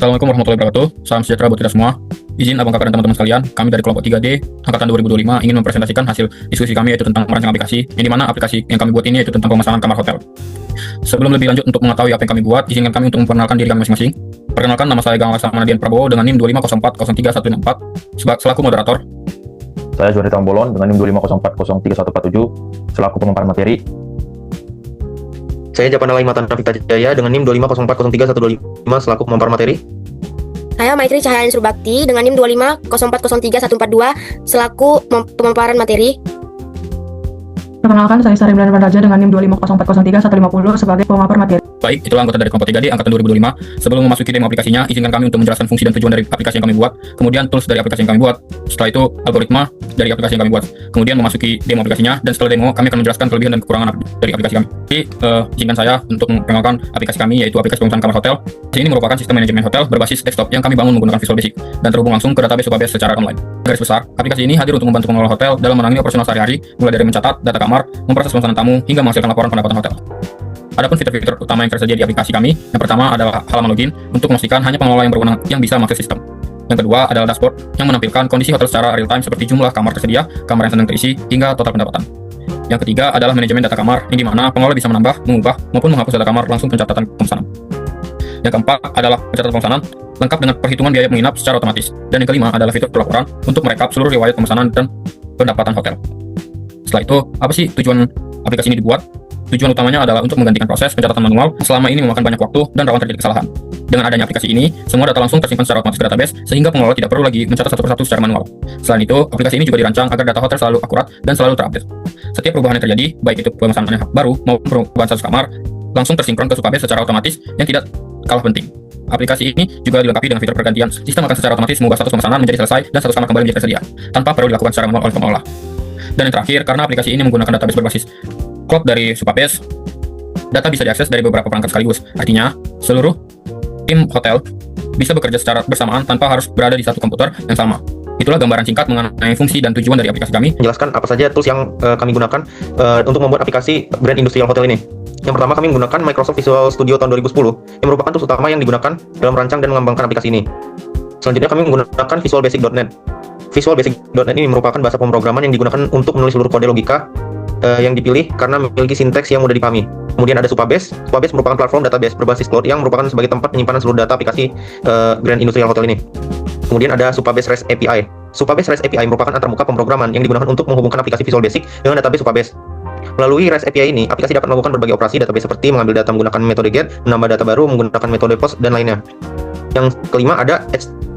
Assalamualaikum warahmatullahi wabarakatuh. Salam sejahtera buat kita semua. Izin Abang Kakak dan teman-teman sekalian, kami dari kelompok 3D angkatan 2025 ingin mempresentasikan hasil diskusi kami yaitu tentang merancang aplikasi, yang dimana aplikasi yang kami buat ini yaitu tentang pemesanan kamar hotel. Sebelum lebih lanjut untuk mengetahui apa yang kami buat, izinkan kami untuk memperkenalkan diri kami masing-masing. Perkenalkan, nama saya Gang Laksamana Dian Prabowo dengan NIM 250403164 selaku moderator. Saya Juwari Tambolon dengan NIM 250403147 selaku pemaparan materi. Saya Japanalai Matan Navita Jaya dengan NIM 250403125 selaku pemaparan materi. Saya Maitri Cahyani Surbakti dengan NIM 250403142 selaku pemaparan materi. Perkenalkan, saya Sari Belanda Raja dengan NIM 250403150 sebagai pemaparan materi. Baik, itulah anggota dari kelompok 3D angkatan 2025. Sebelum memasuki demo aplikasinya, izinkan kami untuk menjelaskan fungsi dan tujuan dari aplikasi yang kami buat, kemudian tools dari aplikasi yang kami buat, setelah itu algoritma dari aplikasi yang kami buat, kemudian memasuki demo aplikasinya, dan setelah demo kami akan menjelaskan kelebihan dan kekurangan dari aplikasi kami. Jadi, izinkan saya untuk memperkenalkan aplikasi kami, yaitu aplikasi pemesanan kamar hotel. Ini merupakan sistem manajemen hotel berbasis desktop yang kami bangun menggunakan Visual Basic dan terhubung langsung ke database Supabase secara online. Garis besar, aplikasi ini hadir untuk membantu pengelola hotel dalam menangani operasional sehari-hari, mulai dari mencatat data kamar, memproses pemesanan tamu, hingga menghasilkan laporan pendapatan hotel. Adapun fitur-fitur utama yang tersedia di aplikasi kami, yang pertama adalah halaman login untuk memastikan hanya pengelola yang berwenang yang bisa mengakses sistem. Yang kedua adalah dashboard yang menampilkan kondisi hotel secara real time seperti jumlah kamar tersedia, kamar yang sedang terisi, hingga total pendapatan. Yang ketiga adalah manajemen data kamar, yang dimana pengelola bisa menambah, mengubah, maupun menghapus data kamar langsung pencatatan pemesanan. Yang keempat adalah pencatatan pemesanan, lengkap dengan perhitungan biaya menginap secara otomatis. Dan yang kelima adalah fitur laporan untuk merekap seluruh riwayat pemesanan dan pendapatan hotel. Setelah itu, apa sih tujuan aplikasi ini dibuat? Tujuan utamanya adalah untuk menggantikan proses pencatatan manual yang selama ini memakan banyak waktu dan rawan terjadi kesalahan. Dengan adanya aplikasi ini, semua data langsung tersimpan secara otomatis ke database, sehingga pengelola tidak perlu lagi mencatat satu persatu secara manual. Selain itu, aplikasi ini juga dirancang agar data hotel selalu akurat dan selalu terupdate. Setiap perubahan yang terjadi, baik itu pemesanan yang baru maupun perubahan status kamar, langsung tersinkron ke Supabase secara otomatis yang tidak kalah penting. Aplikasi ini juga dilengkapi dengan fitur pergantian. Sistem akan secara otomatis mengubah status pemesanan menjadi selesai dan status kamar kembali menjadi tersedia, tanpa perlu dilakukan secara manual oleh pengelola. Dan yang terakhir, karena aplikasi ini menggunakan database berbasis cloud dari Supabase, data bisa diakses dari beberapa perangkat sekaligus. Artinya, seluruh tim hotel bisa bekerja secara bersamaan tanpa harus berada di satu komputer yang sama. Itulah gambaran singkat mengenai fungsi dan tujuan dari aplikasi kami. Menjelaskan apa saja tools yang kami gunakan untuk membuat aplikasi brand industrial hotel ini. Yang pertama, kami menggunakan Microsoft Visual Studio tahun 2010 yang merupakan tools utama yang digunakan dalam merancang dan mengembangkan aplikasi ini. Selanjutnya, kami menggunakan visualbasic.net. Visualbasic.net ini merupakan bahasa pemrograman yang digunakan untuk menulis seluruh kode logika yang dipilih karena memiliki sinteks yang mudah dipahami. Kemudian ada Supabase. Supabase merupakan platform database berbasis cloud yang merupakan sebagai tempat penyimpanan seluruh data aplikasi Grand Industrial Hotel ini. Kemudian ada Supabase REST API. Supabase REST API merupakan antarmuka pemrograman yang digunakan untuk menghubungkan aplikasi Visual Basic dengan database Supabase. Melalui REST API ini, aplikasi dapat melakukan berbagai operasi database seperti mengambil data menggunakan metode GET, menambah data baru menggunakan metode POST, dan lainnya. Yang kelima ada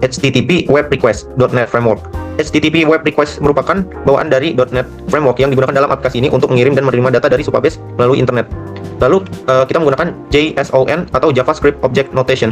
HTTP Web Request.NET Framework. HTTP Web Request merupakan bawaan dari .NET Framework yang digunakan dalam aplikasi ini untuk mengirim dan menerima data dari Supabase melalui internet. Lalu kita menggunakan JSON atau JavaScript Object Notation.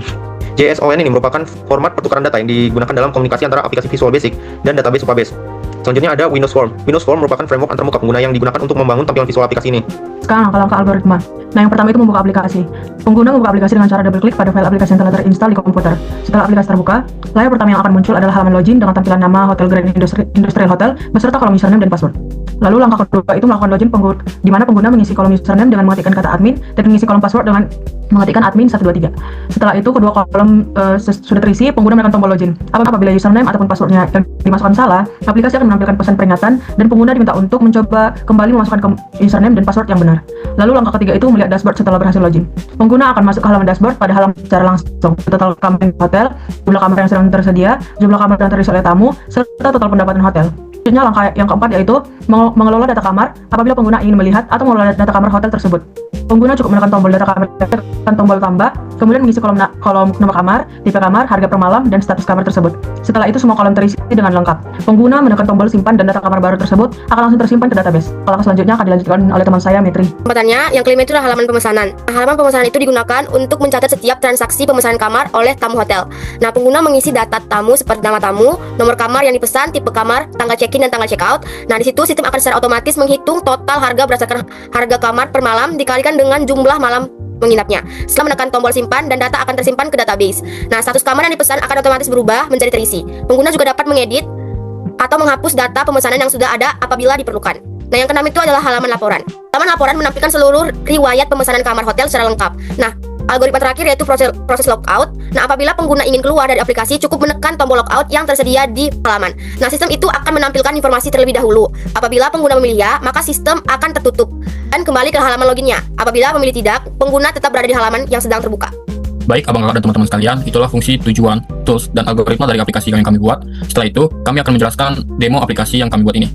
JSON ini merupakan format pertukaran data yang digunakan dalam komunikasi antara aplikasi Visual Basic dan database Supabase. Selanjutnya ada Windows Form. Windows Form merupakan framework antarmuka pengguna yang digunakan untuk membangun tampilan visual aplikasi ini. Sekarang langkah-langkah algoritma. Nah, yang pertama itu membuka aplikasi. Pengguna membuka aplikasi dengan cara double klik pada file aplikasi yang telah terinstall di komputer. Setelah aplikasi terbuka, layar pertama yang akan muncul adalah halaman login dengan tampilan nama Hotel Grand Industrial Hotel beserta kolom username dan password. Lalu langkah kedua itu melakukan login di mana pengguna mengisi kolom username dengan mengetikkan kata admin dan mengisi kolom password dengan mengetikkan admin 123. Setelah itu kedua kolom sudah terisi, pengguna menekan tombol login. Apabila username ataupun passwordnya yang dimasukkan salah, aplikasi akan menampilkan pesan peringatan dan pengguna diminta untuk mencoba kembali memasukkan username dan password yang benar. Lalu langkah ketiga itu melihat dashboard setelah berhasil login. Pengguna akan masuk ke halaman dashboard pada halaman secara langsung. Total kamar hotel, jumlah kamar yang sedang tersedia, jumlah kamar yang terisi oleh tamu, serta total pendapatan hotel. Selanjutnya langkah yang keempat yaitu mengelola data kamar apabila pengguna ingin melihat atau mengelola data kamar hotel tersebut. Pengguna cukup menekan tombol data kamar, tekan tombol tambah, kemudian mengisi kolom nama kamar, tipe kamar, harga per malam, dan status kamar tersebut. Setelah itu semua kolom terisi dengan lengkap. Pengguna menekan tombol simpan dan data kamar baru tersebut akan langsung tersimpan ke database. Langkah selanjutnya akan dilanjutkan oleh teman saya, Maitri. Kesempatannya, yang kelima itu adalah halaman pemesanan. Nah, halaman pemesanan itu digunakan untuk mencatat setiap transaksi pemesanan kamar oleh tamu hotel. Nah, pengguna mengisi data tamu seperti nama tamu, nomor kamar yang dipesan, tipe kamar, tanggal check-in dan tanggal check-out. Nah, di situ sistem akan secara otomatis menghitung total harga berdasarkan harga kamar per malam dikalikan dengan jumlah malam menginapnya. Setelah menekan tombol simpan dan data akan tersimpan ke database. Nah, status kamar yang dipesan akan otomatis berubah menjadi terisi. Pengguna juga dapat mengedit atau menghapus data pemesanan yang sudah ada apabila diperlukan. Nah, yang keenam itu adalah halaman laporan. Halaman laporan menampilkan seluruh riwayat pemesanan kamar hotel secara lengkap. Nah, Algoritma terakhir yaitu proses logout. Nah, apabila pengguna ingin keluar dari aplikasi, cukup menekan tombol logout yang tersedia di halaman. Nah, sistem itu akan menampilkan informasi terlebih dahulu. Apabila pengguna memilih ya, maka sistem akan tertutup dan kembali ke halaman loginnya. Apabila memilih tidak, pengguna tetap berada di halaman yang sedang terbuka. Baik abang kakak dan teman-teman sekalian, itulah fungsi, tujuan, tools, dan algoritma dari aplikasi yang kami buat. Setelah itu, kami akan menjelaskan demo aplikasi yang kami buat ini.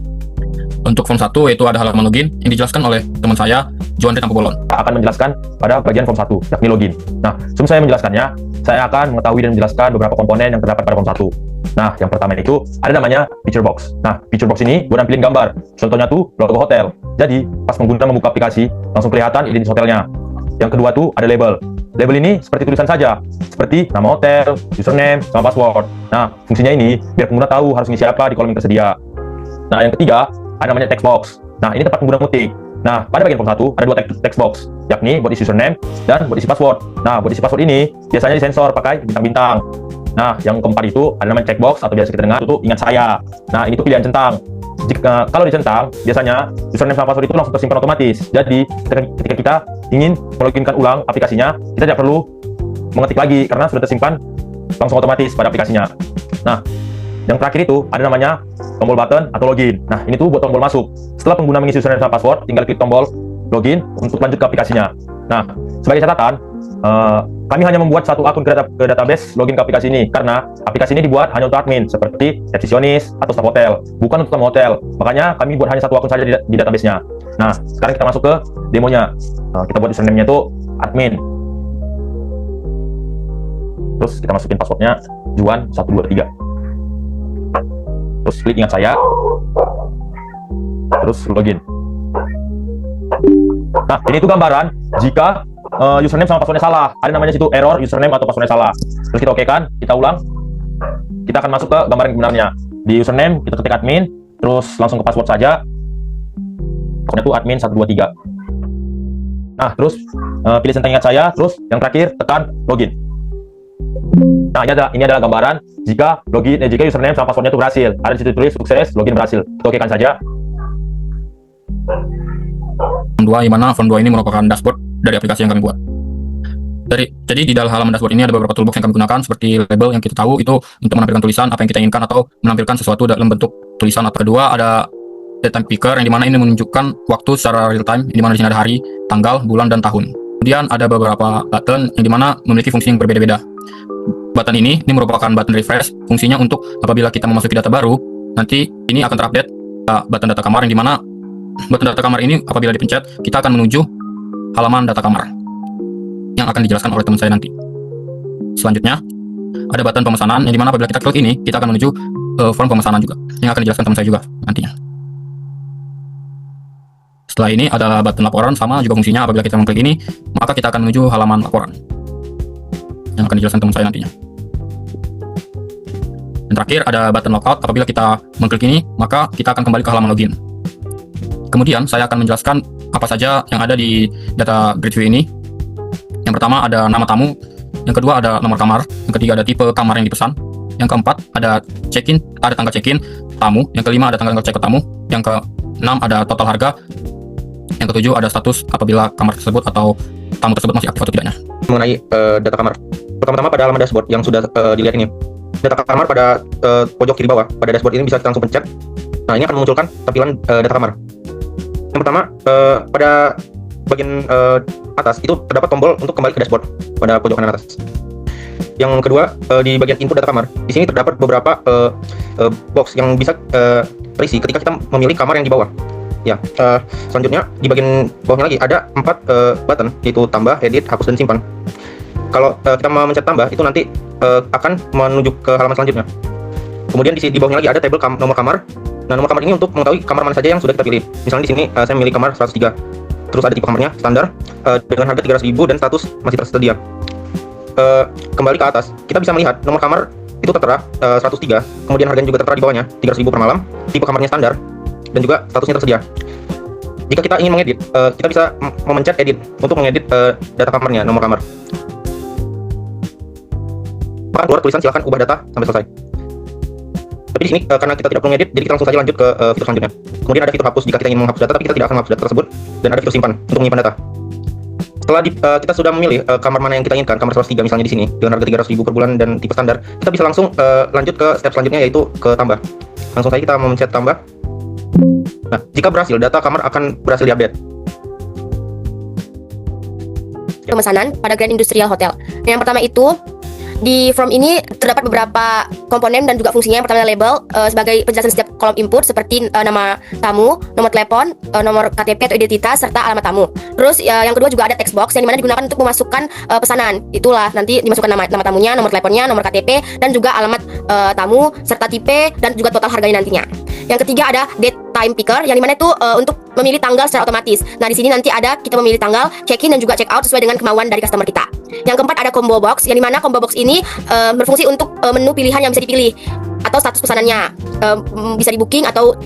Untuk form 1 yaitu ada halaman login yang dijelaskan oleh teman saya, Juandre Tanpa Bolon. Saya akan menjelaskan pada bagian form 1, yakni login. Nah, sebelum saya menjelaskannya, saya akan mengetahui dan menjelaskan beberapa komponen yang terdapat pada form 1. Nah, yang pertama itu ada namanya picture box. Nah, picture box ini gue nampilin gambar. Contohnya tuh logo hotel. Jadi, pas pengguna membuka aplikasi, langsung kelihatan identitas hotelnya. Yang kedua tuh ada label. Label ini seperti tulisan saja, seperti nama hotel, username, sama password. Nah, fungsinya ini biar pengguna tahu harus ngisi apa di kolom yang tersedia. Nah, yang ketiga ada namanya text box. Nah, ini tempat pengguna ngetik. Nah, pada bagian form 1 ada dua text box, yakni buat isi username dan buat isi password. Nah, buat isi password ini biasanya disensor pakai bintang-bintang. Nah, yang keempat itu ada namanya checkbox atau biasa kita dengar itu ingat saya. Nah, ini tuh pilihan centang. Kalau dicentang, biasanya username sama password itu langsung tersimpan otomatis. Jadi, ketika kita ingin meloginkan ulang aplikasinya, kita tidak perlu mengetik lagi karena sudah tersimpan langsung otomatis pada aplikasinya. Nah, yang terakhir itu ada namanya tombol button atau login. Nah, ini tuh buat tombol masuk. Setelah pengguna mengisi username sama password, tinggal klik tombol login untuk lanjut ke aplikasinya. Nah, sebagai catatan, kami hanya membuat satu akun ke database login ke aplikasi ini karena aplikasi ini dibuat hanya untuk admin seperti resepsionis atau staf hotel, bukan untuk tamu hotel. Makanya kami buat hanya satu akun saja di database-nya. Nah, sekarang kita masuk ke demonya. Kita buat username-nya itu admin. Terus kita masukin passwordnya Juan123. Terus klik ingat saya. Terus login. Nah, ini tuh gambaran jika username sama passwordnya salah. Ada namanya situ error username atau passwordnya salah. Terus kita okekan, kita ulang. Kita akan masuk ke gambar yang benarnya. Di username kita ketik admin, terus langsung ke password saja. Passwordnya itu admin123. Nah, terus pilih centang ingat saya, terus yang terakhir tekan login. Nah, ini adalah gambaran jika username sama passwordnya itu berhasil. Ada di situ tulis sukses, login berhasil. Kita okekan saja. Form 2, di mana form 2 ini merupakan dashboard dari aplikasi yang kami buat. Jadi di dalam halaman dashboard ini ada beberapa toolbox yang kami gunakan, seperti label yang kita tahu itu untuk menampilkan tulisan apa yang kita inginkan atau menampilkan sesuatu dalam bentuk tulisan. Atau kedua ada date time picker yang dimana ini menunjukkan waktu secara real time, yang dimana di sini ada hari, tanggal, bulan, dan tahun. Kemudian ada beberapa button yang dimana memiliki fungsi yang berbeda-beda. Button ini merupakan button refresh, fungsinya untuk apabila kita memasuki data baru, nanti ini akan terupdate button data kamar, yang dimana button data kamar ini apabila dipencet, kita akan menuju halaman data kamar yang akan dijelaskan oleh teman saya nanti. Selanjutnya, ada button pemesanan yang dimana apabila kita klik ini, kita akan menuju form pemesanan juga, yang akan dijelaskan teman saya juga nantinya. Setelah ini ada button laporan, sama juga fungsinya. Apabila kita mengklik ini, maka kita akan menuju halaman laporan yang akan dijelaskan teman saya nantinya. Dan terakhir ada button logout. Apabila kita mengklik ini, maka kita akan kembali ke halaman login. Kemudian saya akan menjelaskan apa saja yang ada di data grid view ini. Yang pertama ada nama tamu, yang kedua ada nomor kamar, yang ketiga ada tipe kamar yang dipesan, yang keempat ada check-in, ada tanggal check-in tamu, yang kelima ada tanggal check-out tamu, yang keenam ada total harga, yang ketujuh ada status apabila kamar tersebut atau tamu tersebut masih aktif atau tidaknya. Mengenai data kamar, pertama-tama pada halaman dashboard yang sudah dilihat ini, data kamar pada pojok kiri bawah pada dashboard ini bisa kita langsung pencet. Nah, ini akan memunculkan tampilan data kamar. Yang pertama, pada bagian atas itu terdapat tombol untuk kembali ke dashboard pada pojok kanan atas. Yang kedua, di bagian input data kamar, di sini terdapat beberapa box yang bisa terisi ketika kita memilih kamar yang di bawah. Ya, selanjutnya di bagian bawahnya lagi ada 4 button, yaitu tambah, edit, hapus, dan simpan. Kalau kita memencet tambah, itu nanti akan menuju ke halaman selanjutnya. Kemudian di bawahnya lagi ada tabel nomor kamar. Nah, nomor kamar ini untuk mengetahui kamar mana saja yang sudah kita pilih. Misalnya di sini saya memilih kamar 103. Terus ada tipe kamarnya standar dengan harga 300.000 dan status masih tersedia. Kembali ke atas, kita bisa melihat nomor kamar itu tertera 103. Kemudian harganya juga tertera di bawahnya 300.000 per malam. Tipe kamarnya standar dan juga statusnya tersedia. Jika kita ingin mengedit, kita bisa memencet edit untuk mengedit data kamarnya, nomor kamar. Akan keluar tulisan silakan ubah data sampai selesai. Tapi di sini karena kita tidak perlu ngedit, jadi kita langsung saja lanjut ke fitur selanjutnya. Kemudian ada fitur hapus jika kita ingin menghapus data tapi kita tidak akan menghapus data tersebut, dan ada fitur simpan untuk menyimpan data. kita sudah memilih kamar mana yang kita inginkan, kamar 103 misalnya di sini dengan harga 300.000 per bulan dan tipe standar, kita bisa langsung lanjut ke step selanjutnya, yaitu ke tambah. Langsung saja kita memencet tambah. Nah, jika berhasil, data kamar akan berhasil diupdate. Pemesanan pada Grand Industrial Hotel. Yang pertama itu, di form ini terdapat beberapa komponen dan juga fungsinya. Yang pertama label sebagai penjelasan setiap kolom input seperti nama tamu, nomor telepon, nomor KTP atau identitas, serta alamat tamu. Terus yang kedua juga ada text box yang dimana digunakan untuk memasukkan pesanan. Itulah nanti dimasukkan nama tamunya, nomor teleponnya, nomor KTP, dan juga alamat tamu, serta tipe dan juga total harganya nantinya. Yang ketiga ada date time picker yang dimana itu untuk memilih tanggal secara otomatis. Nah di sini nanti ada kita memilih tanggal check-in dan juga check-out sesuai dengan kemauan dari customer kita. Yang keempat ada combo box yang dimana combo box ini berfungsi untuk menu pilihan yang bisa dipilih atau status pesanannya, bisa di booking atau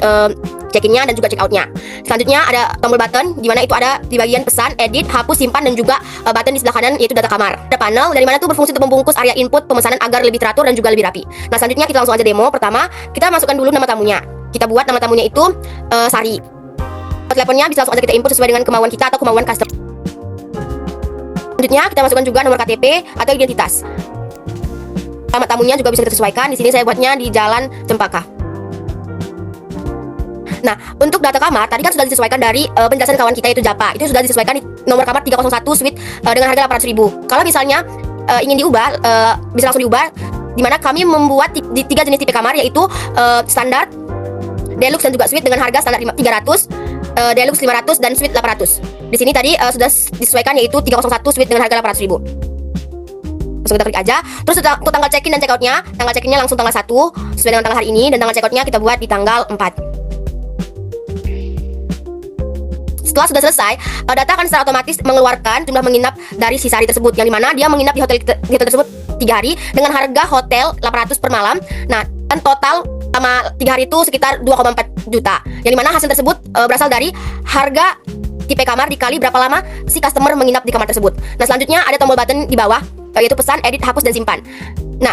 check-innya dan juga check-outnya. Selanjutnya ada tombol button di mana itu ada di bagian pesan, edit, hapus, simpan, dan juga button di sebelah kanan yaitu data kamar. Ada panel dari mana itu berfungsi untuk membungkus area input pemesanan agar lebih teratur dan juga lebih rapi. Nah selanjutnya kita langsung aja demo. Pertama kita masukkan dulu nama tamunya. Kita buat nama tamunya itu Sari. Teleponnya bisa langsung aja kita input sesuai dengan kemauan kita atau kemauan customer. Selanjutnya kita masukkan juga nomor KTP atau identitas. Alamat tamunya juga bisa kita sesuaikan. Di sini saya buatnya di Jalan Cempaka. Nah, untuk data kamar tadi kan sudah disesuaikan dari penjelasan kawan kita yaitu Japa. Itu sudah disesuaikan di nomor kamar 301 suite dengan harga 800.000. Kalau misalnya ingin diubah, bisa langsung diubah. Di mana kami membuat di 3 jenis tipe kamar yaitu standar, deluxe dan juga suite dengan harga standar 300, deluxe 500 dan suite 800. Di sini tadi sudah disesuaikan yaitu 301 suite dengan harga 800.000. Langsung kita klik aja. Terus untuk tanggal check-in dan check-outnya, tanggal check-innya langsung tanggal 1 sesuai dengan tanggal hari ini, dan tanggal check-outnya kita buat di tanggal 4. Setelah sudah selesai, data akan secara otomatis mengeluarkan jumlah menginap dari si Sari tersebut, yang dimana dia menginap di hotel tersebut 3 hari dengan harga hotel 800 per malam. Nah, dan total sama 3 hari itu sekitar 2,4 juta. Yang dimana hasil tersebut berasal dari harga tipe kamar dikali berapa lama si customer menginap di kamar tersebut. Nah, selanjutnya ada tombol button di bawah yaitu pesan, edit, hapus, dan simpan. Nah,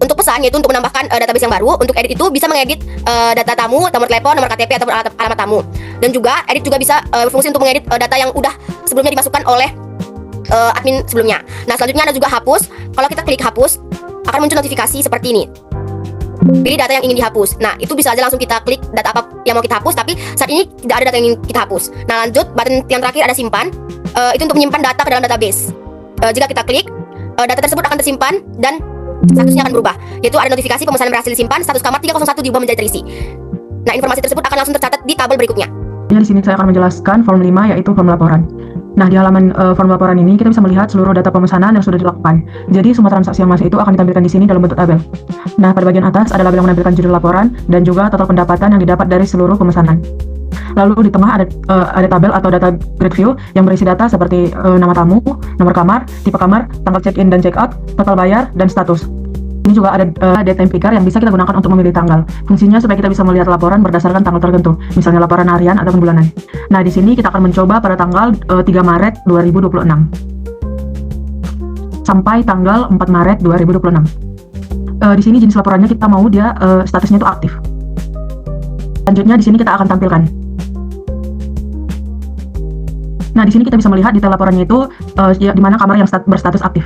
untuk pesan yaitu untuk menambahkan database yang baru. Untuk edit itu bisa mengedit data tamu, nomor telepon, nomor KTP atau alamat tamu. Dan juga edit juga bisa berfungsi untuk mengedit data yang udah sebelumnya dimasukkan oleh admin sebelumnya. Nah, selanjutnya ada juga hapus. Kalau kita klik hapus, akan muncul notifikasi seperti ini. Pilih data yang ingin dihapus. Nah, itu bisa aja langsung kita klik data apa yang mau kita hapus, tapi saat ini tidak ada data yang ingin kita hapus. Nah, lanjut, button yang terakhir ada simpan. Itu untuk menyimpan data ke dalam database. Jika kita klik, data tersebut akan tersimpan dan statusnya akan berubah. Yaitu ada notifikasi pemesanan berhasil disimpan, status kamar 301 diubah menjadi terisi. Nah, informasi tersebut akan langsung tercatat di tabel berikutnya. Di sini saya akan menjelaskan form 5 yaitu form laporan. Nah, di halaman form laporan ini kita bisa melihat seluruh data pemesanan yang sudah dilakukan. Jadi semua transaksi yang masuk itu akan ditampilkan di sini dalam bentuk tabel. Nah, pada bagian atas ada label yang menampilkan judul laporan dan juga total pendapatan yang didapat dari seluruh pemesanan. Lalu di tengah ada tabel atau data grid view yang berisi data seperti nama tamu, nomor kamar, tipe kamar, tanggal check-in dan check-out, total bayar, dan status. Ini juga ada date time picker yang bisa kita gunakan untuk memilih tanggal. Fungsinya supaya kita bisa melihat laporan berdasarkan tanggal tertentu, misalnya laporan harian ataupun bulanan. Nah, di sini kita akan mencoba pada tanggal 3 Maret 2026 sampai tanggal 4 Maret 2026. Di sini jenis laporannya kita mau dia statusnya itu aktif. Selanjutnya di sini kita akan tampilkan. Nah, di sini kita bisa melihat detail laporannya itu di mana kamar yang berstatus aktif.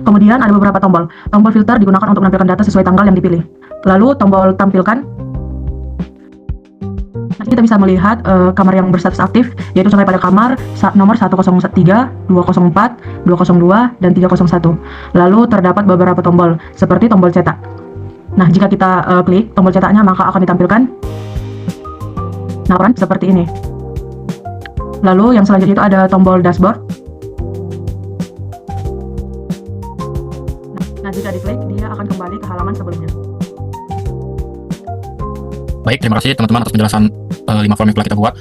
Kemudian ada beberapa tombol. Tombol filter digunakan untuk menampilkan data sesuai tanggal yang dipilih. Lalu tombol tampilkan. Nanti kita bisa melihat kamar yang berstatus aktif, yaitu sampai pada kamar nomor 103, 204, 202, dan 301. Lalu terdapat beberapa tombol, seperti tombol cetak. Nah, jika kita klik tombol cetaknya, maka akan ditampilkan laporan seperti ini. Lalu yang selanjutnya itu ada tombol dashboard. Nah, jika diklik, dia akan kembali ke halaman sebelumnya. Baik, terima kasih teman-teman atas penjelasan 5 form yang telah kita buat.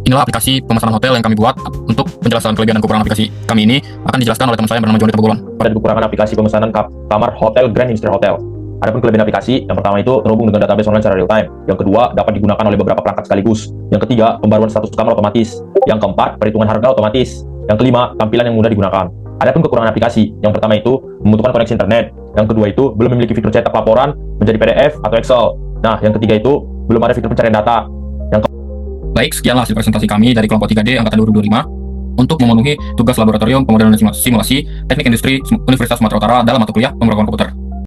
Inilah aplikasi pemesanan hotel yang kami buat. Untuk penjelasan kelebihan dan kekurangan aplikasi kami ini akan dijelaskan oleh teman saya bernama Joni Tebogolon. Pada kekurangan aplikasi pemesanan kamar hotel Grand Industrial Hotel. Adapun kelebihan aplikasi, yang pertama itu terhubung dengan database online secara real time. Yang kedua, dapat digunakan oleh beberapa perangkat sekaligus. Yang ketiga, pembaruan status kamar otomatis. Yang keempat, perhitungan harga otomatis. Yang kelima, tampilan yang mudah digunakan. Adapun kekurangan aplikasi, yang pertama itu membutuhkan koneksi internet. Yang kedua itu belum memiliki fitur cetak laporan menjadi PDF atau Excel. Nah, yang ketiga itu belum ada fitur pencarian data. Baik, sekianlah hasil presentasi kami dari kelompok 3D angkatan 2025. untuk memenuhi tugas laboratorium pemodelan dan simulasi Teknik Industri Universitas Sumatera Utara dalam mata kuliah pemrograman komputer.